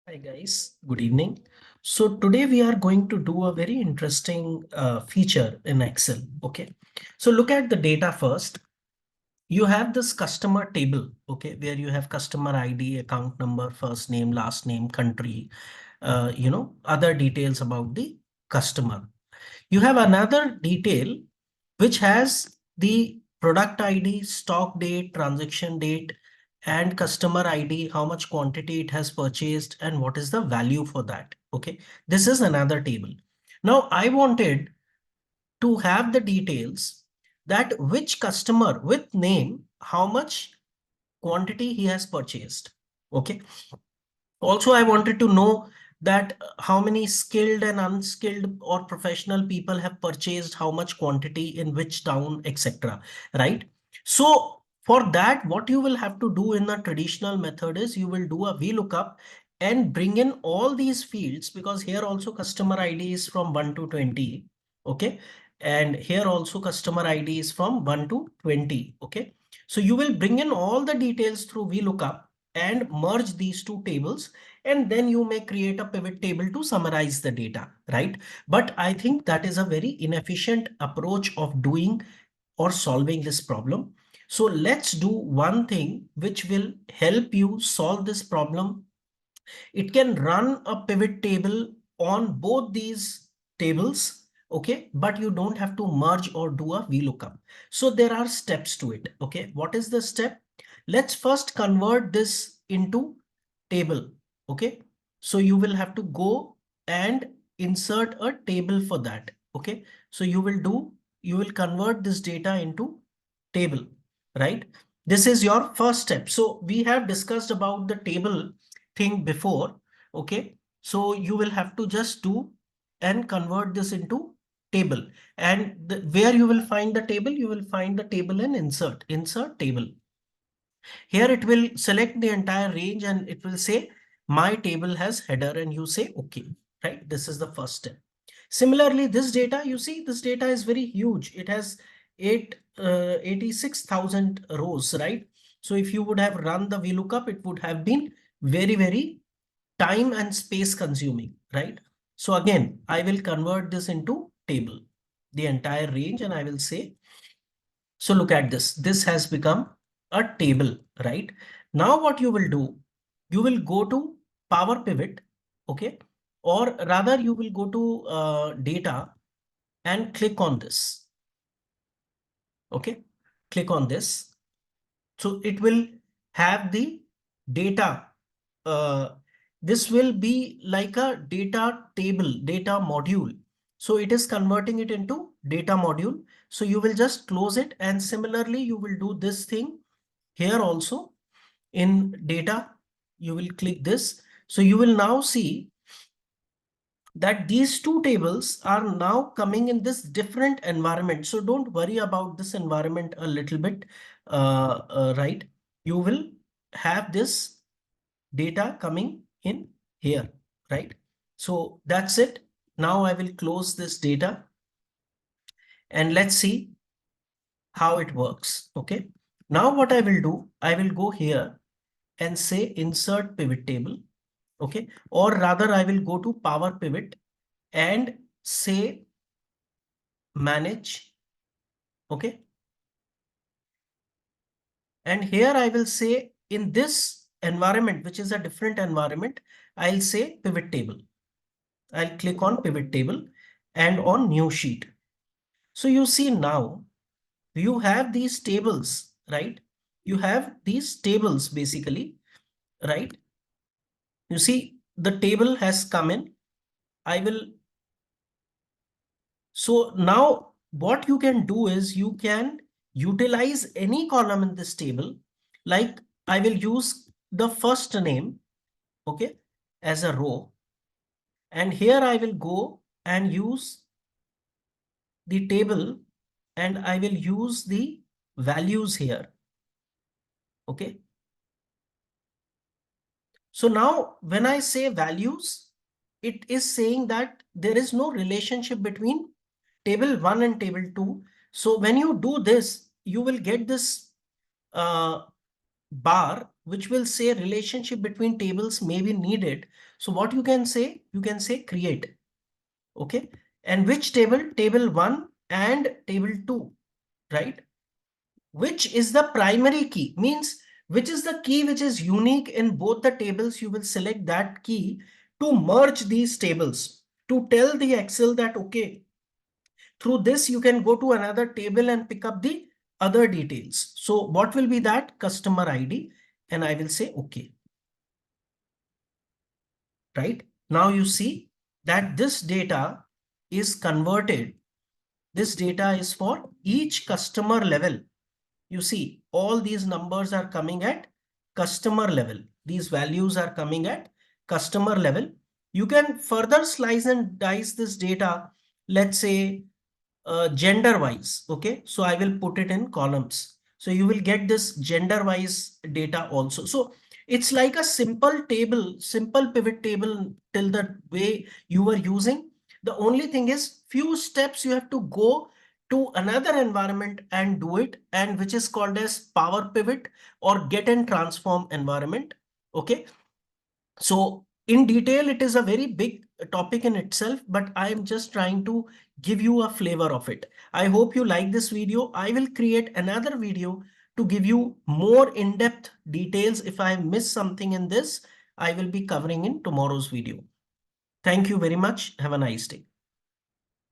Hi guys, good evening. So today we are going to do a very interesting feature in Excel. Okay, so look at the data first. You have this customer table, okay, where you have customer ID, account number, first name, last name, country, other details about the customer. You have another detail which has the product ID, stock date, transaction date, and customer ID, how much quantity it has purchased, and what is the value for that. Okay, this is another table. Now, I wanted to have the details that which customer with name, how much quantity he has purchased. Okay, also, I wanted to know that how many skilled and unskilled or professional people have purchased how much quantity in which town, etc. Right? So for that, what you will have to do in the traditional method is you will do a VLOOKUP and bring in all these fields, because here also customer ID is from 1 to 20. Okay. And here also customer ID is from 1 to 20. Okay. So you will bring in all the details through VLOOKUP and merge these two tables, and then you may create a pivot table to summarize the data, right? But I think that is a very inefficient approach of doing or solving this problem. So let's do one thing which will help you solve this problem. It can run a pivot table on both these tables, okay, but you don't have to merge or do a VLOOKUP. So there are steps to it. Okay, what is the step? Let's first convert this into table. Okay, so you will have to go and insert a table for that. Okay, so you will convert this data into table, right? This is your first step. So we have discussed about the table thing before. Okay, so you will have to just do and convert this into table. And where you will find the table, you will find the table and insert table. Here it will select the entire range and it will say my table has header, and you say okay, right? This is the first step. Similarly, this data, you see, this data is very huge. It has 86,000 rows, right? So if you would have run the VLOOKUP, it would have been very time and space consuming, right? So again, I will convert this into table, the entire range, and I will say, so look at this. This has become a table, right? Now what you will do, you will go to Power Pivot, okay? Or rather you will go to data and click on this, okay? Click on this. So it will have the data. Uh, this will be like a data table, data module. So it is converting it into data module. So you will just close it, and similarly you will do this thing here also. In data, you will click this. So you will now see that these two tables are now coming in this different environment. So don't worry about this environment a little bit, right? You will have this data coming in here, right? So that's it. Now I will close this data and let's see how it works. Okay. Now what I will do, I will go here and say insert pivot table. Okay. Or rather I will go to Power Pivot and say manage. Okay. And here I will say in this environment, which is a different environment, I'll say pivot table. I'll click on pivot table and on new sheet. So you see now you have these tables, right? You have these tables basically, right? You see the table has come in. I will. So now what you can do is you can utilize any column in this table. Like I will use the first name, okay, as a row. And here I will go and use the table and I will use the values here. Okay. So now when I say values, it is saying that there is no relationship between table 1 and table 2. So when you do this, you will get this bar which will say relationship between tables may be needed. So what you can say? You can say create. Okay. And which table? Table 1 and table 2, right? Which is the primary key? Means which is the key which is unique in both the tables. You will select that key to merge these tables, to tell the Excel that, okay, through this you can go to another table and pick up the other details. So what will be that? Customer ID. And I will say, okay. Right? Now you see that this data is converted. This data is for each customer level. You see, all these numbers are coming at customer level. These values are coming at customer level. You can further slice and dice this data, let's say gender wise. Okay, so I will put it in columns. So you will get this gender wise data also. So it's like a simple table, simple pivot table till the way you were using. The only thing is few steps you have to go to another environment and do it, and which is called as Power Pivot or Get and Transform environment. Okay. So in detail, it is a very big topic in itself, but I am just trying to give you a flavor of it. I hope you like this video. I will create another video to give you more in-depth details. If I miss something in this, I will be covering in tomorrow's video. Thank you very much. Have a nice day.